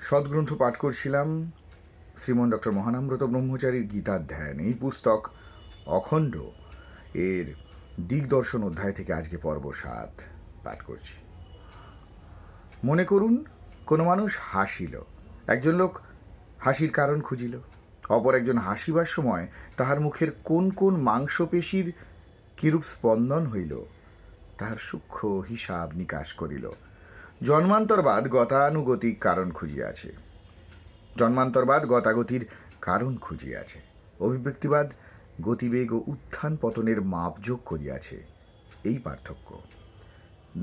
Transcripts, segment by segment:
সদ্গ্রন্থ পাঠ করছিলাম শ্রীমন ডক্টর মহানাম্রত ব্রহ্মচারীর গীতার ধ্যান। এই পুস্তক অখণ্ড এর দিগদর্শন অধ্যায় থেকে আজকে পর্ব 7 পাঠ করছি। মনে করুন কোনো মানুষ হাসিল, একজন লোক হাসির কারণ খুঁজিল, অপর একজন হাসিবার সময় তাহার মুখের কোন কোন মাংসপেশীর কিরূপ স্পন্দন হইল তাহার সূক্ষ্ম হিসাব নিকাশ করিল। জন্মান্তরবাদ গতানুগতিক কারণ খুঁজিয়াছে, জন্মান্তরবাদ গতাগতির কারণ খুঁজিয়াছে, অভিব্যক্তিবাদ গতিবেগ ও উত্থান পতনের মাপযোগ করিয়াছে। এই পার্থক্য।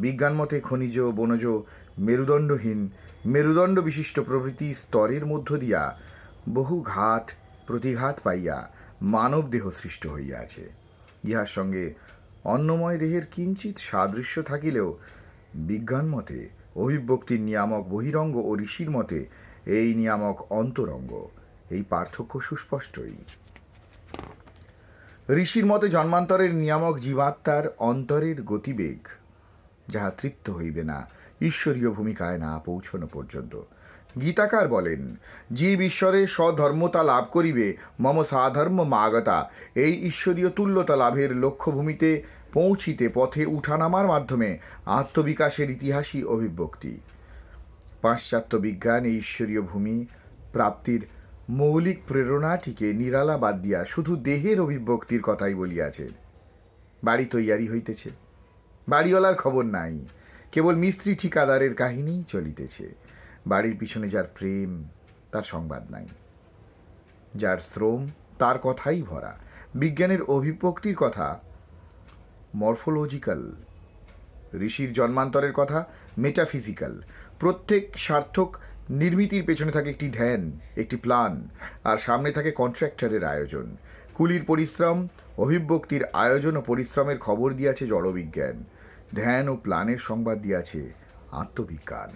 বিজ্ঞান মতে খনিজ, বনজ, মেরুদণ্ডহীন, মেরুদণ্ড বিশিষ্ট প্রভৃতি স্তরের মধ্য দিয়া বহু ঘাত প্রতিঘাত পাইয়া মানব দেহ সৃষ্ট হইয়াছে। ইহার সঙ্গে অন্নময় দেহের কিঞ্চিত সাদৃশ্য থাকিলেও বিজ্ঞান মতে অভিব্যক্তির নিয়ামক বহিরঙ্গ ও ঋষির মতে এই নিয়ামক অন্তরঙ্গ। এই পার্থক্য সুস্পষ্টই। ঋষির মতে জন্মান্তরের নিয়ামক জীবাত্মার অন্তরের গতিবেগ, যাহা তৃপ্ত হইবে না ঈশ্বরীয় ভূমিকায় না পৌঁছনো পর্যন্ত। গীতাকার বলেন, জীব ঈশ্বরে স্বধর্মতা লাভ করিবে মম সাধর্ম মাগতা। এই ঈশ্বরীয় তুল্যতা লাভের লক্ষ্যভূমিতে পৌঁছিতে পথে উঠানামার মাধ্যমে আত্মবিকাশের ইতিহাসই অভিব্যক্তি। পাশ্চাত্য বিজ্ঞান এই ঈশ্বরীয় ভূমি প্রাপ্তির মৌলিক প্রেরণাটিকে নিরালা বাদ দিয়া শুধু দেহের অভিব্যক্তির কথাই বলিয়াছে। বাড়ি তৈয়ারি হইতেছে, বাড়িওয়ালার খবর নাই, কেবল মিস্ত্রি ঠিকাদারের কাহিনী চলিতেছে। বাড়ির পিছনে যার প্রেম তার সংবাদ নাই, যার শ্রম তার কথাই ভরা। বিজ্ঞানের অভিব্যক্তির কথা মরফোলজিক্যাল, ঋষির জন্মান্তরের কথা মেটাফিজিক্যাল। প্রত্যেক সার্থক নির্মিতির পেছনে থাকে একটি ধ্যান, একটি প্ল্যান, আর সামনে থাকে কন্ট্রাক্টরের আয়োজন। কুলির পরিশ্রম, অভিব্যক্তির আয়োজন ও পরিশ্রমের খবর দিয়াছে জড়বিজ্ঞান, ধ্যান ও প্ল্যানের সংবাদ দিয়াছে আত্মবিজ্ঞান।